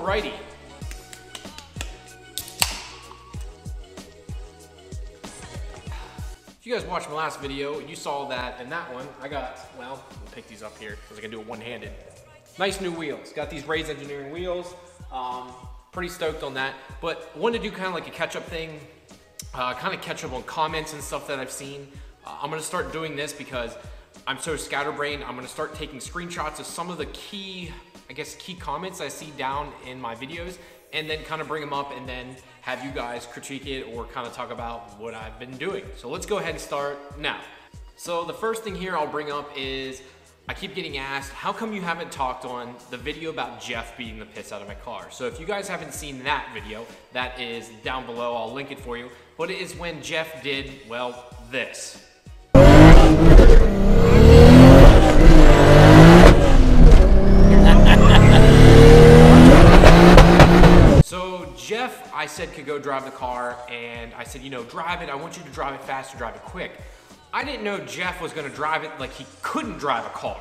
Alrighty. If you guys watched my last video, you saw that in that one, I got, well, I'll pick these up here because I can do it one-handed. Nice new wheels. Got these Rays Engineering wheels. Pretty stoked on that. But wanted to do kind of like a catch-up thing, kind of catch up on comments and stuff that I've seen. I'm gonna start doing this because I'm so scatterbrained. I'm gonna start taking screenshots of some of the key, I guess, key comments I see down in my videos, and then kind of bring them up and then have you guys critique it or kind of talk about what I've been doing. So let's go ahead and start now. So the first thing here I'll bring up is, I keep getting asked, how come you haven't talked on the video about Jeff beating the piss out of my car? So if you guys haven't seen that video, that is down below, I'll link it for you. But it is when Jeff did, well, this. So Jeff, I said, could go drive the car, and I said, you know, drive it. I want you to drive it fast or drive it quick. I didn't know Jeff was gonna drive it like he couldn't drive a car.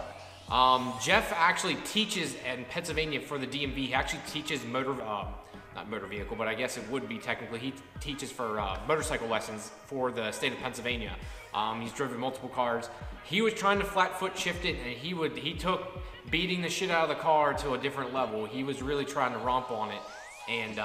Jeff actually teaches in Pennsylvania for the DMV. He actually teaches not motor vehicle, but I guess it would be technically. He teaches for motorcycle lessons for the state of Pennsylvania. He's driven multiple cars. He was trying to flat foot shift it, and he took beating the shit out of the car to a different level. He was really trying to romp on it. And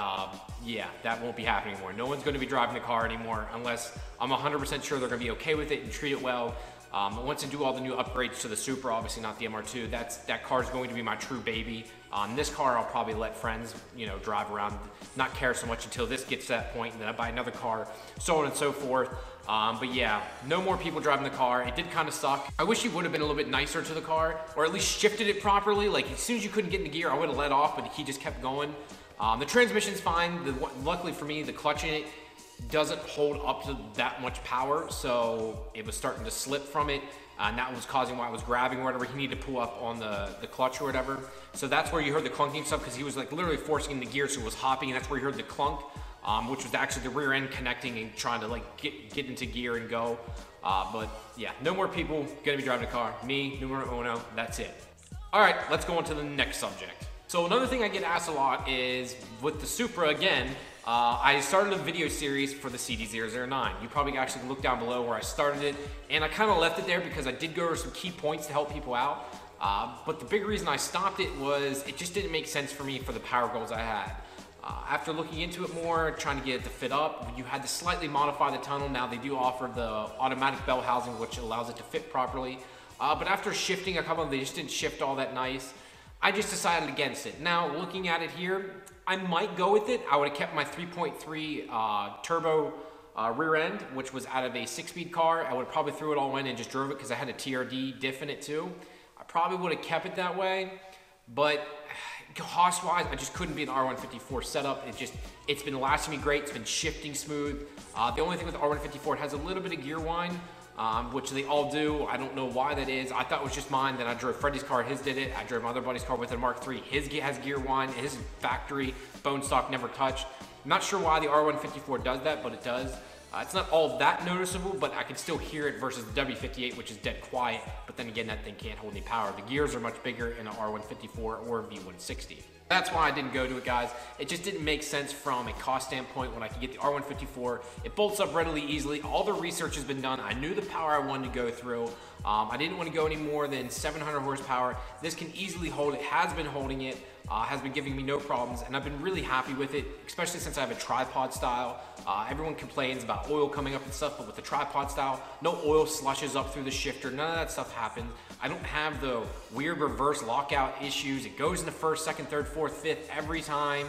yeah, that won't be happening anymore. No one's gonna be driving the car anymore unless I'm 100% sure they're gonna be okay with it and treat it well. Once I do all the new upgrades to the Supra, obviously not the MR2, that car is going to be my true baby. This car I'll probably let friends, you know, drive around, not care so much until this gets to that point, and then I buy another car, so on and so forth. But yeah, no more people driving the car. It did kind of suck. I wish he would have been a little bit nicer to the car, or at least shifted it properly. Like as soon as you couldn't get in the gear, I would have let off, but he just kept going. The transmission's fine. Luckily for me, the clutch in it doesn't hold up to that much power, so it was starting to slip from it, and that was causing why I was grabbing or whatever. He needed to pull up on the clutch or whatever. So that's where you heard the clunking stuff, because he was like literally forcing the gear, so it was hopping, and that's where you heard the clunk, which was actually the rear end connecting and trying to like get into gear and go. But yeah, no more people gonna be driving the car. Me, numero uno, that's it. All right, let's go on to the next subject. So another thing I get asked a lot is with the Supra again. I started a video series for the CD009. You probably actually look down below where I started it, and I kind of left it there because I did go over some key points to help people out. But the big reason I stopped it was it just didn't make sense for me for the power goals I had. After looking into it more, trying to get it to fit up, you had to slightly modify the tunnel. Now they do offer the automatic bell housing, which allows it to fit properly. But after shifting a couple of them, they just didn't shift all that nice. I just decided against it. Now, looking at it here, I might go with it. I would have kept my 3.3 turbo rear end, which was out of a 6-speed car. I would have probably threw it all in and just drove it because I had a TRD diff in it too. I probably would have kept it that way, but cost-wise, I just couldn't be an R154 setup. It's been lasting me great. It's been shifting smooth. The only thing with the R154, it has a little bit of gear whine, which they all do. I don't know why that is. I thought it was just mine. Then I drove Freddie's car, his did it. I drove my other buddy's car with a Mark III. His has gear whine. His factory bone stock, never touched. I'm not sure why the R154 does that, but it does. It's not all that noticeable, but I can still hear it versus the W58, which is dead quiet. But then again, that thing can't hold any power. The gears are much bigger in an R154 or V160. That's why I didn't go to it, guys. It just didn't make sense from a cost standpoint when I could get the R154. It bolts up readily, easily. All the research has been done. I knew the power I wanted to go through. I didn't want to go any more than 700 horsepower. This can easily hold it, has been holding it, has been giving me no problems, and I've been really happy with it, especially since I have a tripod style. Everyone complains about oil coming up and stuff, but with the tripod style, no oil slushes up through the shifter. None of that stuff happens. I don't have the weird reverse lockout issues. It goes into first, second, third, fourth, fifth every time.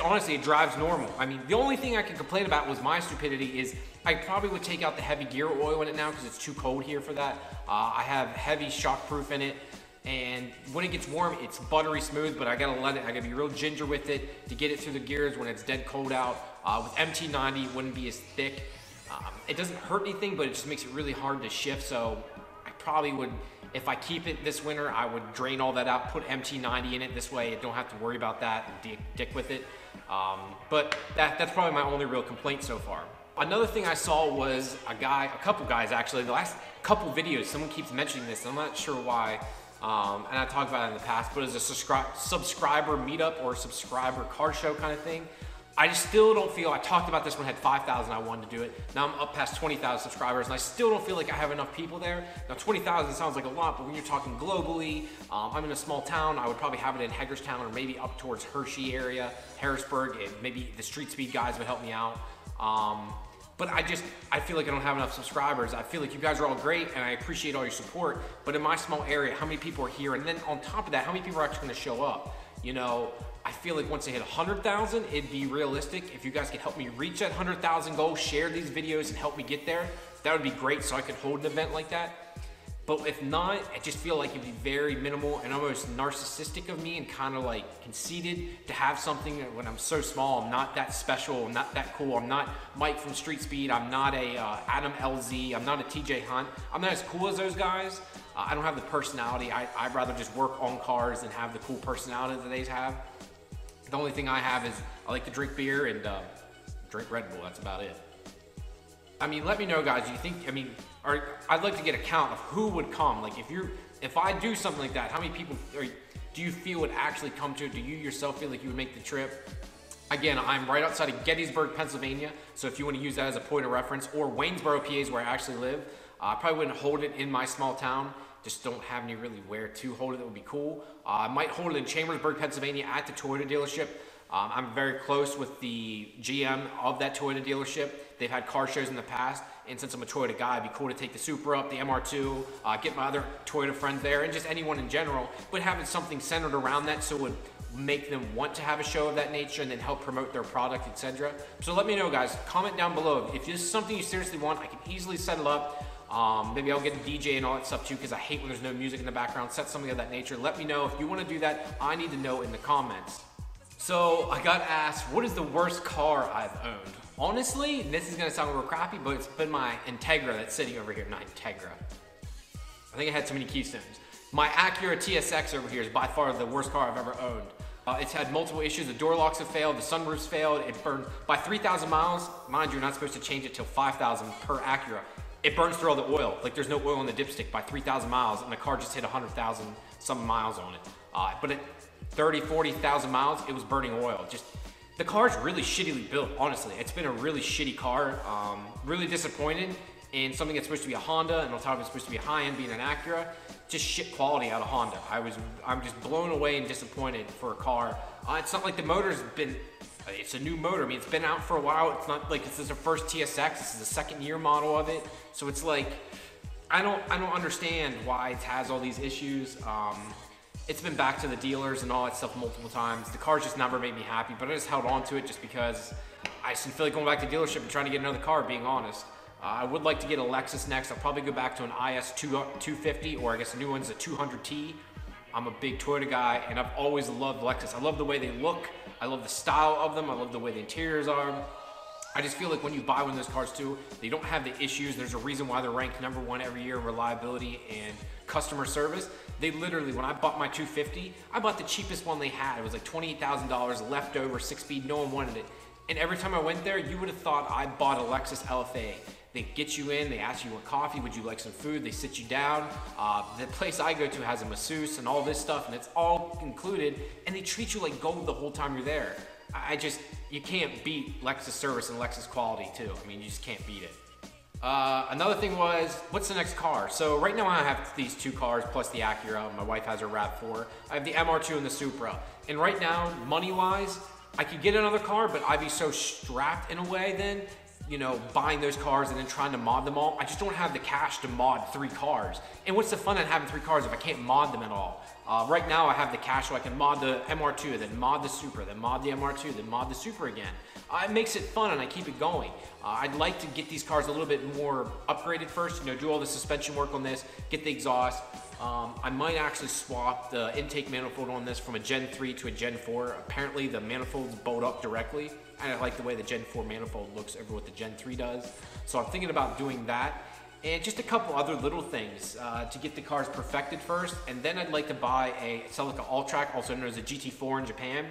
Honestly, it drives normal. I mean, the only thing I can complain about was my stupidity is I probably would take out the heavy gear oil in it now because it's too cold here for that. I have heavy shockproof in it, and when it gets warm, it's buttery smooth, but I gotta be real ginger with it to get it through the gears when it's dead cold out. With MT90, it wouldn't be as thick. It doesn't hurt anything, but it just makes it really hard to shift, so I probably would, if I keep it this winter, I would drain all that out, put MT90 in it. This way I don't have to worry about that and dick with it. But that's probably my only real complaint so far. Another thing I saw was a couple guys actually, the last couple videos, someone keeps mentioning this, and I'm not sure why. and I talked about it in the past, but as a subscriber meetup or subscriber car show kind of thing, I just still don't feel, I talked about this when I had 5,000, I wanted to do it. Now I'm up past 20,000 subscribers, and I still don't feel like I have enough people there. Now 20,000 sounds like a lot, but when you're talking globally, I'm in a small town, I would probably have it in Hagerstown or maybe up towards Hershey area, Harrisburg, and maybe the Street Speed guys would help me out. But I feel like I don't have enough subscribers. I feel like you guys are all great, and I appreciate all your support, but in my small area, how many people are here? And then on top of that, how many people are actually gonna show up? You know, I feel like once I hit 100,000, it'd be realistic. If you guys could help me reach that 100,000 goal, share these videos and help me get there, that would be great so I could hold an event like that. But if not, I just feel like it'd be very minimal and almost narcissistic of me and kind of like conceited to have something when I'm so small. I'm not that special, I'm not that cool, I'm not Mike from Street Speed, I'm not a Adam LZ, I'm not a TJ Hunt. I'm not as cool as those guys. I don't have the personality. I'd rather just work on cars than have the cool personality that they have. The only thing I have is I like to drink beer and drink Red Bull. That's about it. I mean, let me know, guys. Do you think? I mean, I'd like to get a count of who would come. Like, if I do something like that, how many people do you feel would actually come to it? Do you yourself feel like you would make the trip? Again, I'm right outside of Gettysburg, Pennsylvania. So if you want to use that as a point of reference, or Waynesboro, PA is where I actually live. I probably wouldn't hold it in my small town. Just don't have any really where to hold it. That would be cool. I might hold it in Chambersburg, Pennsylvania at the Toyota dealership. I'm very close with the GM of that Toyota dealership. They've had car shows in the past, and since I'm a Toyota guy, it'd be cool to take the Supra up, the MR2, get my other Toyota friends there, and just anyone in general, but having something centered around that so it would make them want to have a show of that nature and then help promote their product, etc. So let me know, guys. Comment down below. If this is something you seriously want, I can easily set it up. Maybe I'll get a DJ and all that stuff too, because I hate when there's no music in the background. Set something of that nature. Let me know if you want to do that. I need to know in the comments. So I got asked, what is the worst car I've owned? Honestly, this is gonna sound real crappy, but it's been my Integra that's sitting over here. Not Integra. I think I had too many keystones. My Acura TSX over here is by far the worst car I've ever owned. It's had multiple issues. The door locks have failed, the sunroofs failed, it burned. By 3,000 miles, mind you, you're not supposed to change it till 5,000 per Acura. It burns through all the oil. Like, there's no oil in the dipstick by 3,000 miles, and the car just hit 100,000 some miles on it. But at 30, 40,000 miles, it was burning oil. Just, the car's really shittily built, honestly. It's been a really shitty car. Really disappointed in something that's supposed to be a Honda, and on top of it's supposed to be high-end being an Acura. Just shit quality out of Honda. I'm just blown away and disappointed for a car. It's not like the motor's been, it's a new motor. I mean, it's been out for a while. It's not like this is the first TSX. This is the second year model of it. So it's like, I don't understand why it has all these issues. It's been back to the dealers and all that stuff multiple times. The car's just never made me happy, but I just held on to it just because I just didn't feel like going back to the dealership and trying to get another car, being honest. I would like to get a Lexus next. I'll probably go back to an IS 250, or I guess the new one's a 200T. I'm a big Toyota guy, and I've always loved Lexus. I love the way they look. I love the style of them. I love the way the interiors are. I just feel like when you buy one of those cars too, they don't have the issues. There's a reason why they're ranked #1 every year in reliability and customer service. They literally, when I bought my 250, I bought the cheapest one they had. It was like $28,000 leftover, 6-speed, no one wanted it. And every time I went there, you would have thought I bought a Lexus LFA. They get you in, they ask you want coffee, would you like some food, they sit you down. The place I go to has a masseuse and all this stuff, and it's all included, and they treat you like gold the whole time you're there. You can't beat Lexus service and Lexus quality too. I mean, you just can't beat it. Another thing was, what's the next car? So right now I have these two cars plus the Acura. My wife has her RAV4. I have the MR2 and the Supra. And right now, money-wise, I could get another car, but I'd be so strapped in a way then, you know, buying those cars and then trying to mod them all. I just don't have the cash to mod 3 cars. And what's the fun in having 3 cars if I can't mod them at all? Right now I have the cash so I can mod the MR2, then mod the Supra, then mod the MR2, then mod the Supra again. It makes it fun and I keep it going. I'd like to get these cars a little bit more upgraded first, you know, do all the suspension work on this, get the exhaust. I might actually swap the intake manifold on this from a Gen 3 to a Gen 4. Apparently the manifolds bolt up directly, and I like the way the Gen 4 manifold looks over what the Gen 3 does. So I'm thinking about doing that. And just a couple other little things to get the cars perfected first. And then I'd like to buy a Celica All-Track, also known as a GT4 in Japan.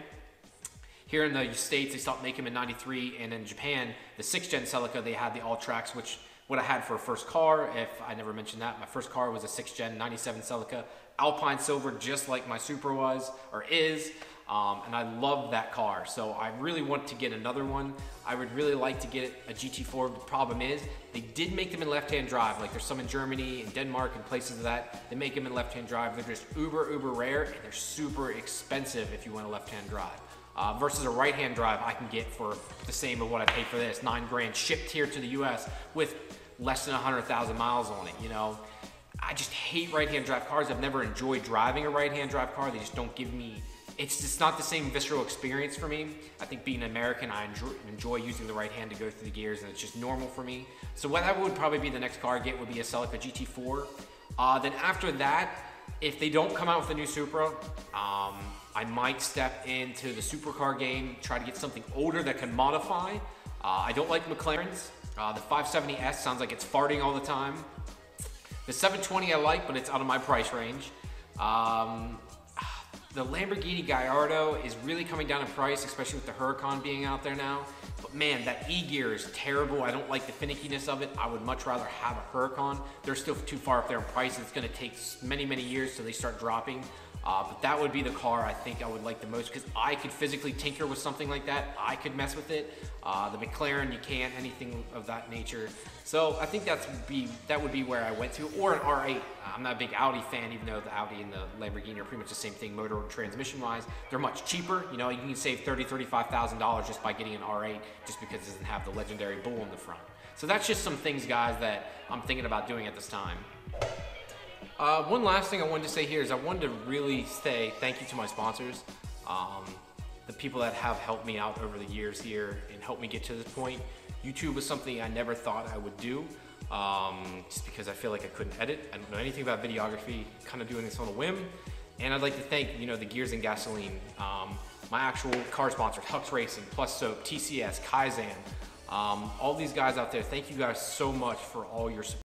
Here in the States, they stopped making them in '93, and in Japan, the 6th gen Celica, they had the All-Tracks, which what I had for a first car. If I never mentioned that, my first car was a 6th gen 97 Celica Alpine Silver, just like my Supra was or is. And I love that car, so I really want to get another one. I would really like to get a GT4. The problem is they did make them in left-hand drive. Like there's some in Germany and Denmark and places of that. They make them in left-hand drive. They're just uber rare, and they're super expensive if you want a left-hand drive. Versus a right-hand drive I can get for the same of what I paid for this, $9 grand, shipped here to the US with less than 100,000 miles on it, you know. I just hate right-hand drive cars. I've never enjoyed driving a right-hand drive car. They just don't give me, it's just not the same visceral experience for me. I think being an American, I enjoy using the right hand to go through the gears, and it's just normal for me. So what that would probably be the next car I get would be a Celica GT4. Then after that, if they don't come out with a new Supra, I might step into the supercar game, try to get something older that can modify. I don't like McLarens. The 570S sounds like it's farting all the time. The 720 I like, but it's out of my price range. The Lamborghini Gallardo is really coming down in price, especially with the Huracan being out there now. But man, that E-gear is terrible. I don't like the finickiness of it. I would much rather have a Huracan. They're still too far up there in price. It's gonna take many years till they start dropping. But that would be the car I think I would like the most, because I could physically tinker with something like that. I could mess with it. The McLaren, you can't, anything of that nature. So I think that would be where I went to, or an R8. I'm not a big Audi fan, even though the Audi and the Lamborghini are pretty much the same thing, motor and transmission wise. They're much cheaper. You know, you can save $30,000, $35,000 just by getting an R8, just because it doesn't have the legendary bull in the front. So that's just some things, guys, that I'm thinking about doing at this time. One last thing I wanted to say here is I wanted to really say thank you to my sponsors, the people that have helped me out over the years here and helped me get to this point. YouTube was something I never thought I would do, just because I feel like I couldn't edit. I don't know anything about videography, kind of doing this on a whim. And I'd like to thank, you know, the Gears and Gasoline, my actual car sponsors, Hux Racing, Plus Soap, TCS, Kaizen, all these guys out there. Thank you guys so much for all your support.